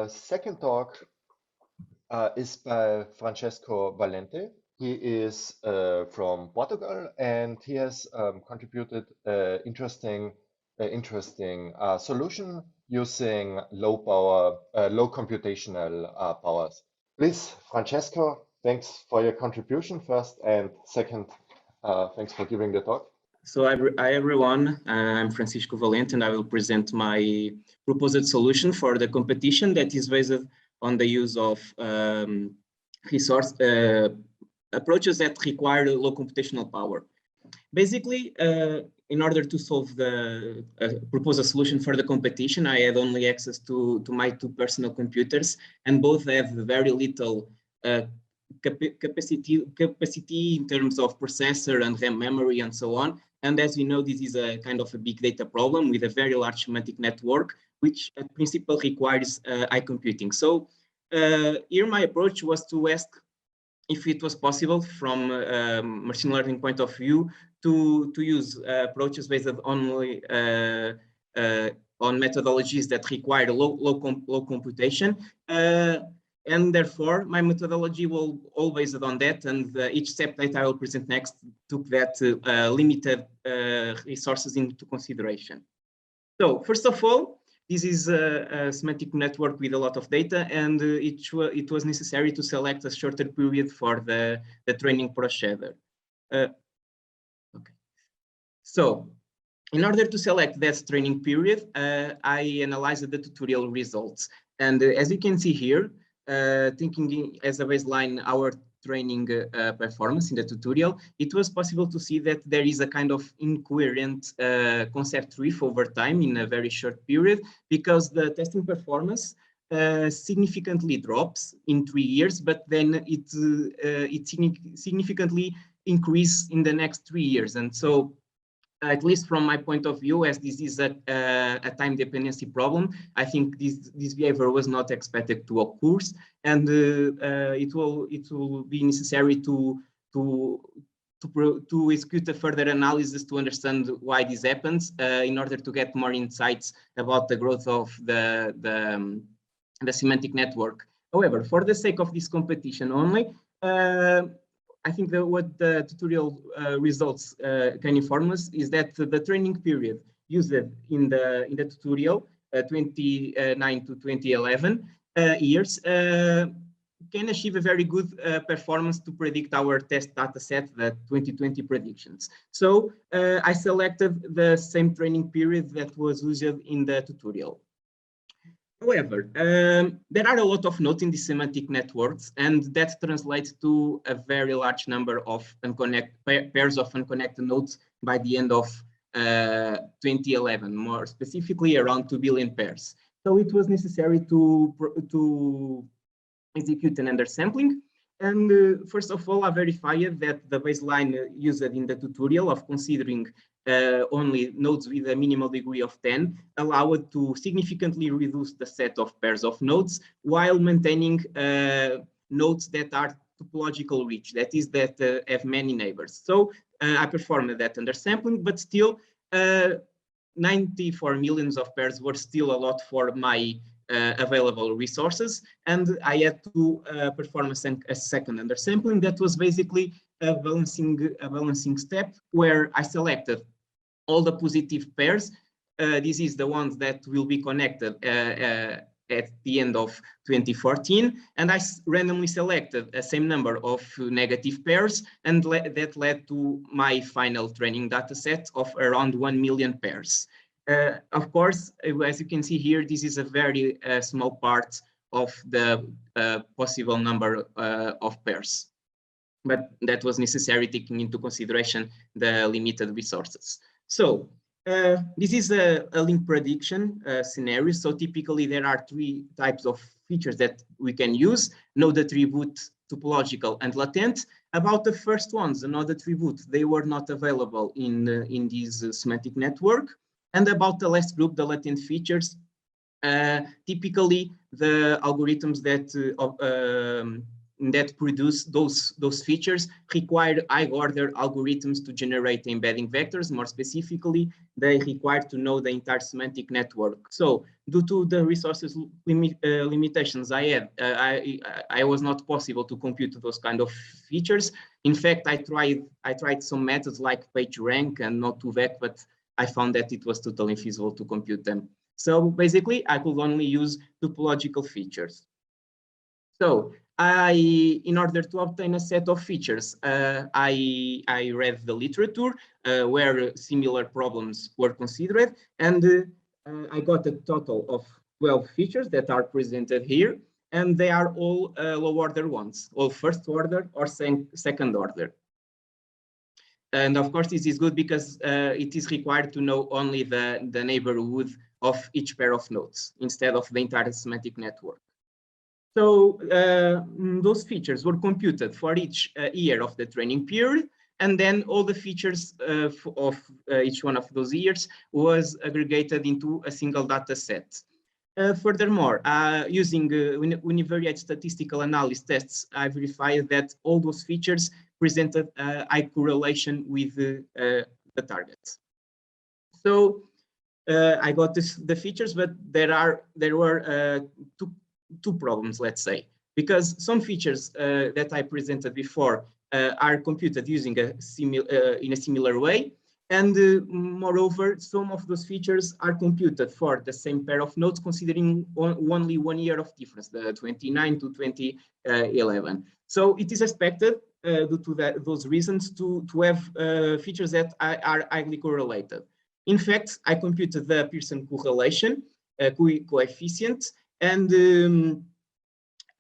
second talk is by Francesco Valente. He is from Portugal, and he has contributed interesting solution using low computational powers. Please, Francesco, thanks for your contribution first, and second, thanks for giving the talk. So hi everyone, I'm Francisco Valente, and I will present my proposed solution for the competition that is based on the use of resource approaches that require low computational power. Basically, in order to solve the propose a solution for the competition, I had only access to my two personal computers, and both have very little capacity in terms of processor and RAM memory and so on. And as we know, this is a kind of a big data problem with a very large semantic network, which in principle requires high computing. So here my approach was to ask if it was possible from a machine learning point of view to use approaches based only on methodologies that require low computation. And therefore, my methodology will all based on that, and each step that I will present next took that limited resources into consideration. So first of all, this is a semantic network with a lot of data, and it was necessary to select a shorter period for the training procedure. Okay. So in order to select that training period, I analyzed the tutorial results. And as you can see here, thinking as a baseline our training performance in the tutorial, it was possible to see that there is a kind of incoherent concept drift over time in a very short period, because the testing performance significantly drops in 3 years, but then it significantly increases in the next 3 years. And so at least from my point of view, as this is a time dependency problem, I think this behavior was not expected to occur, and it will be necessary to execute a further analysis to understand why this happens, in order to get more insights about the growth of the semantic network. However, for the sake of this competition only, I think that what the tutorial results can inform us is that the training period used in the tutorial, 2009 to 2011 years, can achieve a very good performance to predict our test data set, the 2020 predictions. So I selected the same training period that was used in the tutorial. However, there are a lot of nodes in the semantic networks, and that translates to a very large number of pairs of unconnected nodes by the end of 2011, more specifically around 2 billion pairs. So it was necessary to execute an undersampling. And first of all, I verified that the baseline used in the tutorial of considering only nodes with a minimal degree of 10 allowed to significantly reduce the set of pairs of nodes while maintaining nodes that are topological rich, that is, that have many neighbors. So I performed that undersampling, but still 94 millions of pairs were still a lot for my available resources, and I had to perform a second undersampling that was basically a balancing step where I selected all the positive pairs. This is the ones that will be connected at the end of 2014, and I randomly selected the same number of negative pairs, and that led to my final training data set of around 1 million pairs. Of course, as you can see here, this is a very small part of the possible number of pairs, but that was necessary taking into consideration the limited resources. So this is a link prediction scenario. So typically there are 3 types of features that we can use: node attribute, topological, and latent. About the first ones, the node attribute, they were not available in this semantic network. And about the last group, the latent features, typically the algorithms that that produce those features require high-order algorithms to generate embedding vectors. More specifically, they require to know the entire semantic network. So, due to the resources limitations I had, I was not possible to compute those kind of features. In fact, I tried some methods like PageRank and Not2Vec, but I found that it was totally infeasible to compute them. So basically, I could only use topological features. So in order to obtain a set of features, I read the literature where similar problems were considered, and I got a total of 12 features that are presented here, and they are all low order ones, all first order or second order. And of course, this is good because it is required to know only the neighborhood of each pair of nodes instead of the entire semantic network. So those features were computed for each year of the training period, and then all the features of each one of those years was aggregated into a single data set. Furthermore, using univariate statistical analysis tests, I verified that all those features presented high correlation with the targets. So I got the features, but there were two problems, let's say, because some features that I presented before are computed using in a similar way. And moreover, some of those features are computed for the same pair of nodes, considering only 1 year of difference, the 29 to 2011. So it is expected, due to those reasons, to have features that are highly correlated. In fact, I computed the Pearson correlation coefficient, and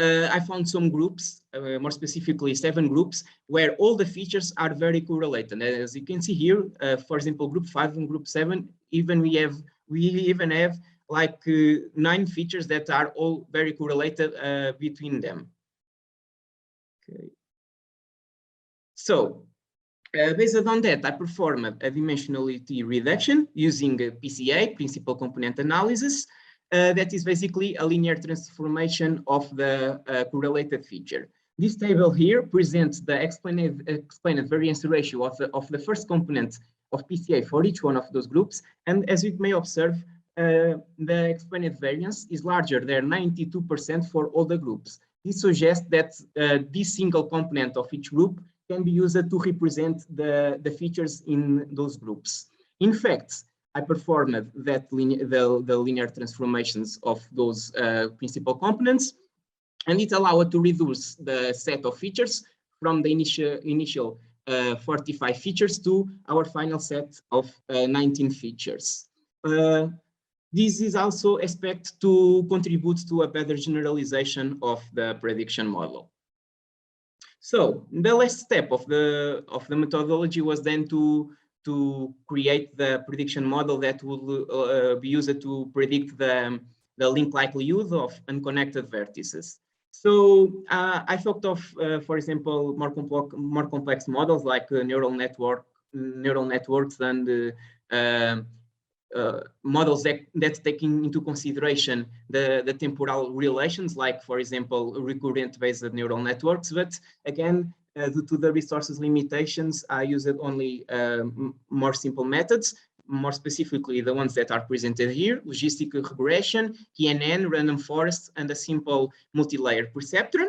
I found some groups, more specifically 7 groups, where all the features are very correlated. As you can see here, for example, group 5 and group 7, we even have like 9 features that are all very correlated between them. Okay. So, based on that, I performed a dimensionality reduction using PCA, principal component analysis. That is basically a linear transformation of the correlated feature. This table here presents the explained variance ratio of the first component of PCA for each one of those groups. And as you may observe, the explained variance is larger than 92% for all the groups. This suggests that this single component of each group can be used to represent the features in those groups. In fact, I performed the linear transformations of those principal components, and it allowed to reduce the set of features from the initial 45 features to our final set of 19 features. This is also expected to contribute to a better generalization of the prediction model. So the last step of the methodology was then to create the prediction model that would be used to predict the link likelihood of unconnected vertices. So I thought of, for example, more complex models like neural networks and models that taking into consideration the temporal relations, like, for example, recurrent-based neural networks. But again, due to the resources limitations, I used only more simple methods, more specifically the ones that are presented here: logistic regression, KNN, random forest, and a simple multi-layer perceptron.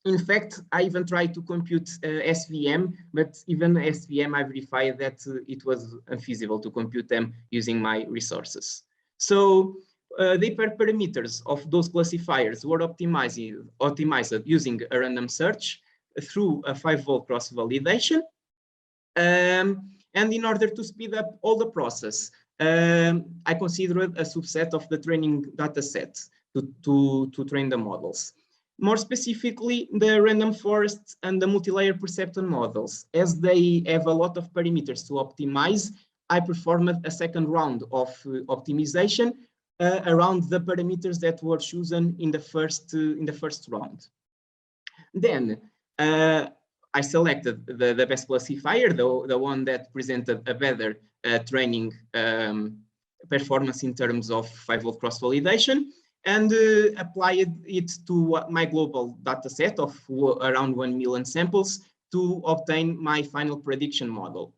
In fact, I even tried to compute SVM, but even SVM, I verified that it was unfeasible to compute them using my resources. So the hyperparameters of those classifiers were optimized using a random search through a 5-volt cross-validation. And in order to speed up all the process, I considered a subset of the training data set to train the models. More specifically, the random forests and the multi-layer perceptron models. As they have a lot of parameters to optimize, I performed a second round of optimization around the parameters that were chosen in the first round. Then I selected the best classifier, the one that presented a better training performance in terms of 5-volt cross-validation. and applied it to my global data set of around 1 million samples to obtain my final prediction model.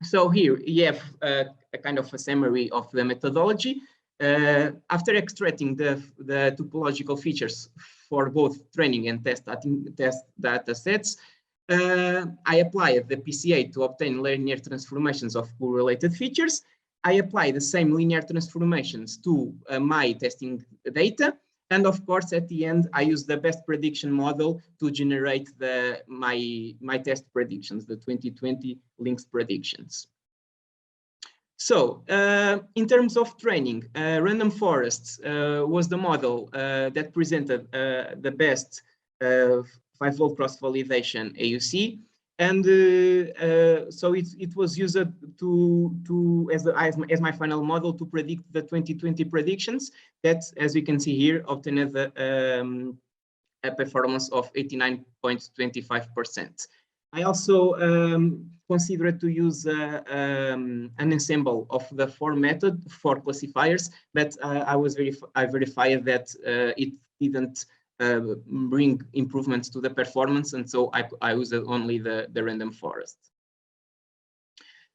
So here you have a kind of a summary of the methodology. After extracting the topological features for both training and test data sets, I applied the PCA to obtain linear transformations of correlated features. I apply the same linear transformations to my testing data. And of course, at the end, I use the best prediction model to generate my test predictions, the 2020 links predictions. So in terms of training, random forests was the model that presented the best 5-volt cross-validation AUC. And so it was used as my final model to predict the 2020 predictions that, as you can see here, obtained a performance of 89.25%. I also considered to use an ensemble of the 4 classifiers, but I verified that it didn't bring improvements to the performance, and so I used only the random forest.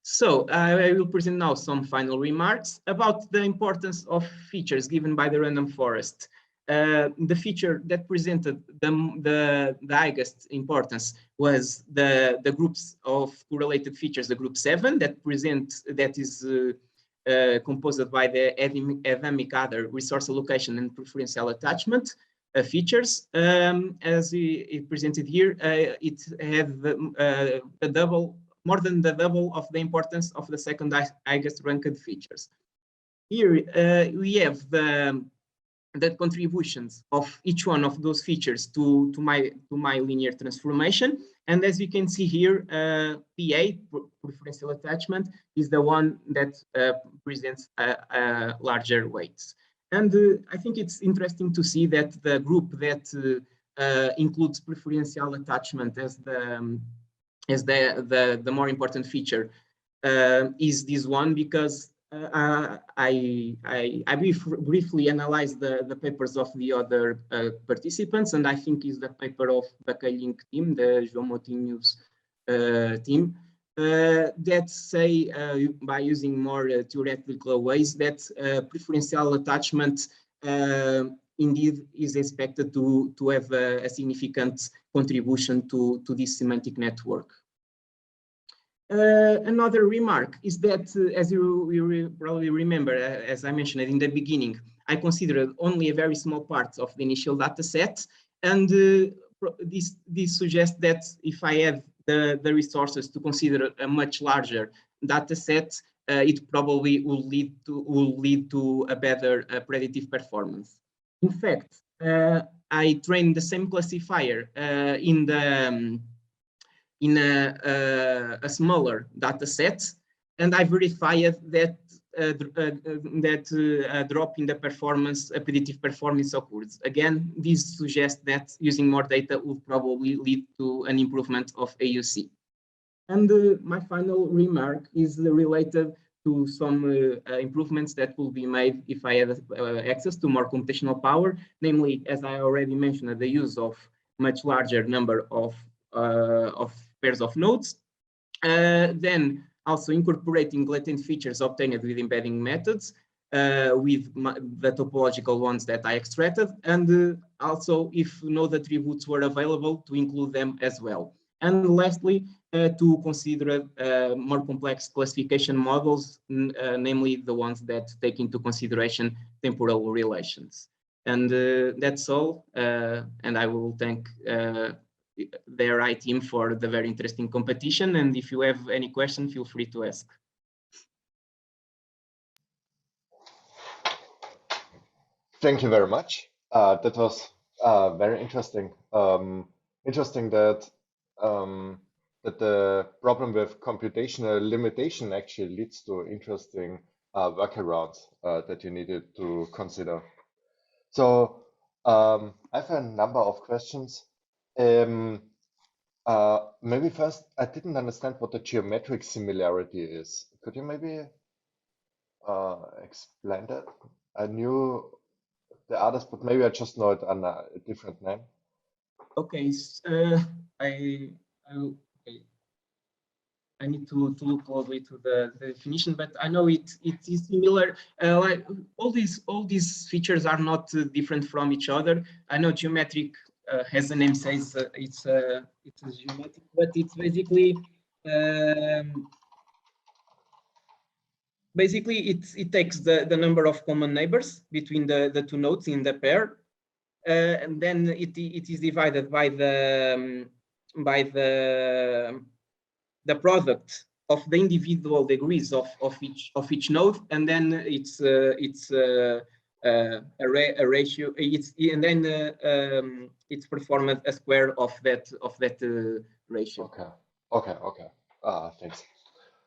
So I will present now some final remarks about the importance of features given by the random forest. The feature that presented the highest importance was the groups of correlated features, the group 7 that is composed by the endemic other resource allocation and preferential attachment features. As it presented here, it had more than the double of the importance of the second highest ranked features. Here we have the contributions of each one of those features to my linear transformation. And as you can see here, PA, preferential attachment, is the one that presents larger weights. And I think it's interesting to see that the group that includes preferential attachment as the more important feature is this one, because I briefly analyzed the papers of the other participants, and I think is the paper of the K-Link team, the João Moutinho's team, that say by using more theoretical ways that preferential attachment indeed is expected to have a significant contribution to this semantic network. Another remark is that, as you probably remember, as I mentioned in the beginning, I considered only a very small part of the initial data set, and this suggests that if I have the resources to consider a much larger data set, it probably will lead to a better predictive performance. In fact, I trained the same classifier in a smaller data set, and I verified that a drop in the performance, predictive performance occurs. Again, this suggests that using more data will probably lead to an improvement of AUC. And my final remark is related to some improvements that will be made if I have access to more computational power, namely, as I already mentioned, the use of much larger number of pairs of nodes, then also incorporating latent features obtained with embedding methods with the topological ones that I extracted, and also if node attributes were available, to include them as well. And lastly, to consider more complex classification models, namely the ones that take into consideration temporal relations. And that's all, and I will thank the IARAI team for the very interesting competition. And if you have any question, feel free to ask. Thank you very much. That was very interesting. Interesting that that the problem with computational limitation actually leads to interesting workarounds that you needed to consider. So I have a number of questions. Maybe first, I didn't understand what the geometric similarity is. Could you maybe explain that? I knew the others, but maybe I just know it under a different name. Okay, okay. I need to look closely to the definition, but I know it is similar. Like all these features are not different from each other. I know geometric, as the name says, it's a geometric, but it's basically it takes the number of common neighbors between the two nodes in the pair, and then it is divided by the product of the individual degrees of each node, and then it's a ratio. And then it's performed a square of that ratio. Okay. Thanks.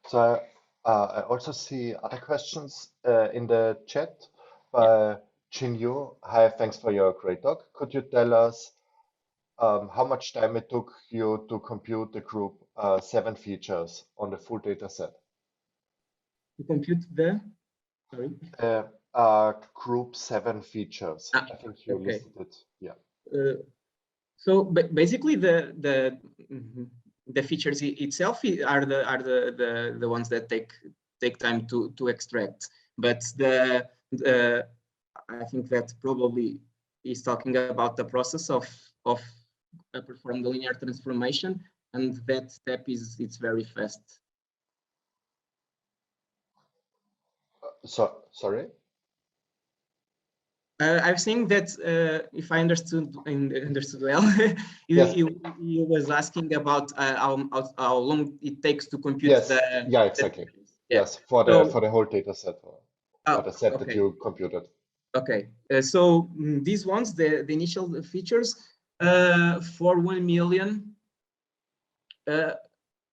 So I also see other questions in the chat by Jinyu. Hi, thanks for your great talk. Could you tell us how much time it took you to compute the group 7 features on the full data set? To compute the, sorry? Group 7 features. I think you listed it. Yeah. So basically, the features itself are the ones that take time to extract. But I think that probably is talking about the process of perform the linear transformation, and that step it's very fast. Sorry? I'm saying that if I understood well, Yes. you was asking about how long it takes to compute Yes. the. Yeah, exactly. Yes, for the whole data set or the set that you computed. Okay, so these ones, the initial features, for 1 million.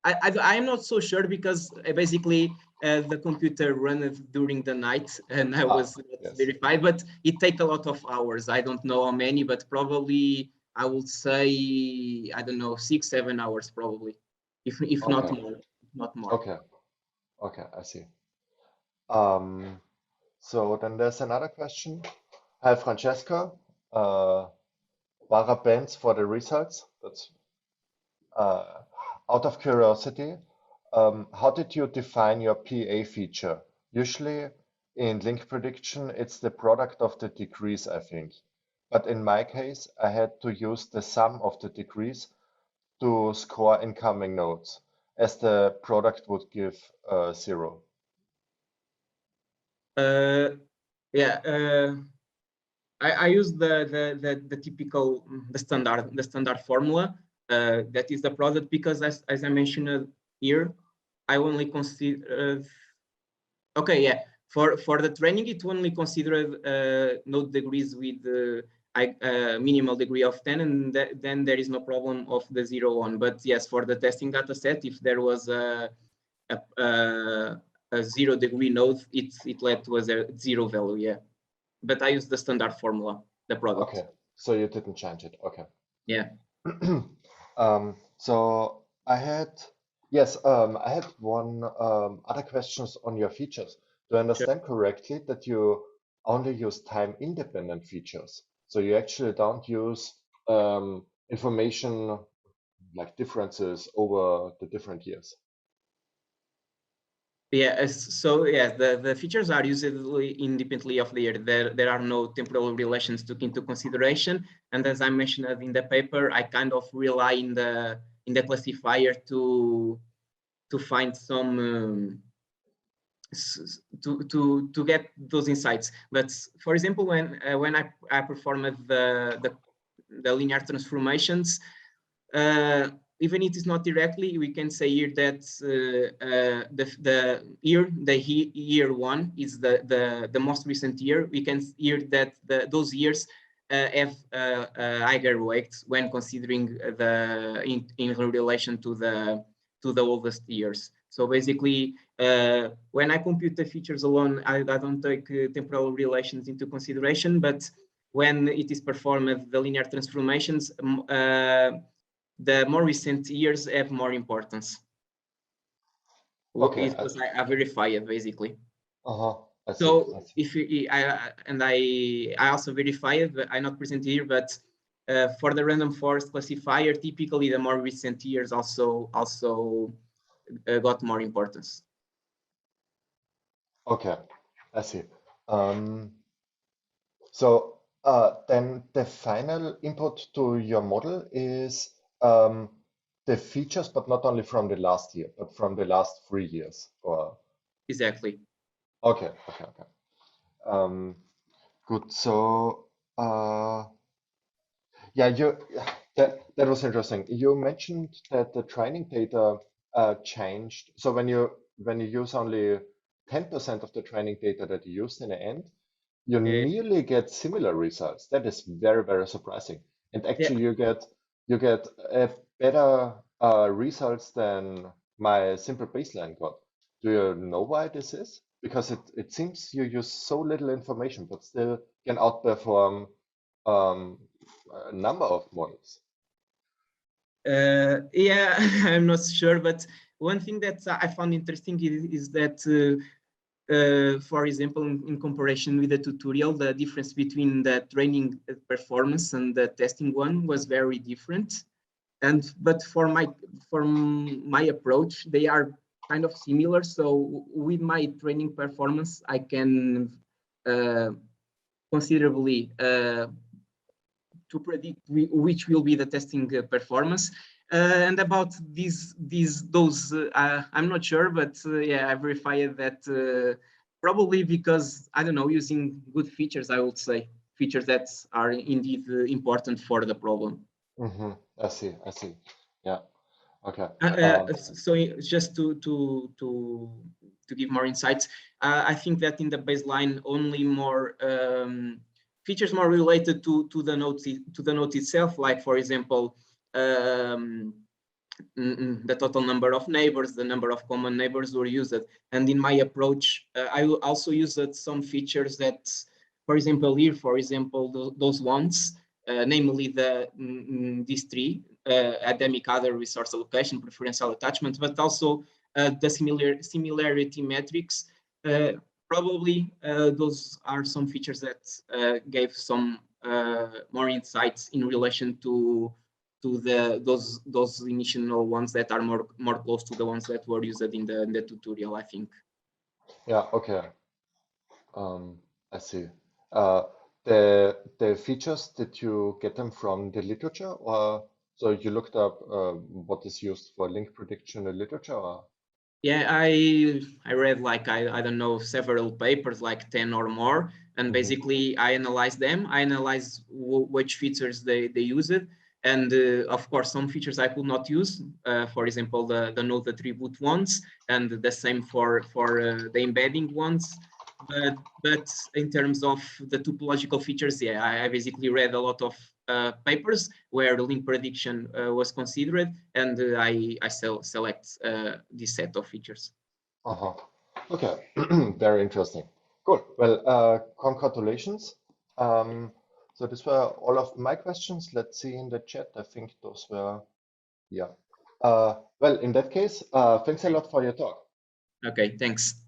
I'm not so sure because basically the computer ran it during the night and I was verified, but it takes a lot of hours. I don't know how many, but probably I would say, I don't know, 6-7 hours probably, if not more, not more. Okay, I see. So then there's another question. Hi, Francesca. Parabens for the results. That's out of curiosity. How did you define your PA feature? Usually in link prediction, it's the product of the degrees, I think. But in my case, I had to use the sum of the degrees to score incoming nodes, as the product would give 0. I use the typical standard formula that is the product, because as I mentioned here, I only consider for the training it only considered node degrees with minimal degree of 10, and then there is no problem of the 0, 1. But yes, for the testing data set, if there was a 0 degree node, it led to a 0 value. Yeah, but I use the standard formula, the product. Okay, so you didn't change it. Okay. Yeah. So I had one other questions on your features. Do I understand correctly that you only use time independent features? So you actually don't use information like differences over the different years? Yeah, so yeah, the features are usually independently of the year. There are no temporal relations took into consideration, and as I mentioned in the paper, I kind of rely in the classifier to find some to get those insights. But for example, when I performed the linear transformations, even if it is not directly, we can say here that the year 1 is the most recent year. We can hear that those years have higher weights when considering in relation to the oldest years. So basically, when I compute the features alone, I don't take temporal relations into consideration, but when it is performed the linear transformations, the more recent years have more importance. Okay. It was I verify it basically. I see. So if I also verified, but I not present here, but for the random forest classifier, typically the more recent years also got more importance. Okay, I see. So then the final input to your model is the features, but not only from the last year, but from the last 3 years. Or Exactly. okay. Um, good. So yeah, that was interesting. You mentioned that the training data changed. So when you use only 10% of the training data that you used in the end, you Uh, nearly get similar results. That is very, very surprising. And yeah. actually, you get a better results than my simple baseline got. Do you know why this is? Because it seems you use so little information, but still can outperform um, a number of models. Yeah, I'm not sure, but one thing that I found interesting is that, for example, in comparison with the tutorial, the difference between the training performance and the testing one was very different. But from my approach, they are kind of similar. So with my training performance, I can uh, considerably to predict which will be the testing performance. And about those, I'm not sure, but yeah, I verified that probably because, I don't know, using good features, I would say, features that are indeed important for the problem. Hmm. I see. I see. Yeah. Okay. So just to give more insights, I think that in the baseline, only more features more related to the note itself, like for example, um, the total number of neighbors, the number of common neighbors were used. And in my approach, I also used some features that, for example, here, for example, those ones, namely these three, academic, other, resource allocation, preferential attachment, but also the similarity metrics. Uh, Probably those are some features that gave some more insights in relation to those initial ones that are more close to the ones that were used in the tutorial, I think. Yeah. Okay. Um, I see. Uh, the features, did you get them from the literature, or so you looked up what is used for link prediction in literature? Or? Yeah, I read like I don't know, several papers, like 10 or more, and Hmm. basically I analyze them. I analyze which features they use it, and of course some features I could not use. For example, the node attribute ones, and the same for the embedding ones. But in terms of the topological features, yeah, I basically read a lot of papers where link prediction was considered, and I select this set of features. Uh-huh. Okay. Very interesting. Cool. Well, congratulations. So these were all of my questions. Let's see in the chat. I think those were, yeah. Well, in that case, thanks a lot for your talk. Okay, thanks.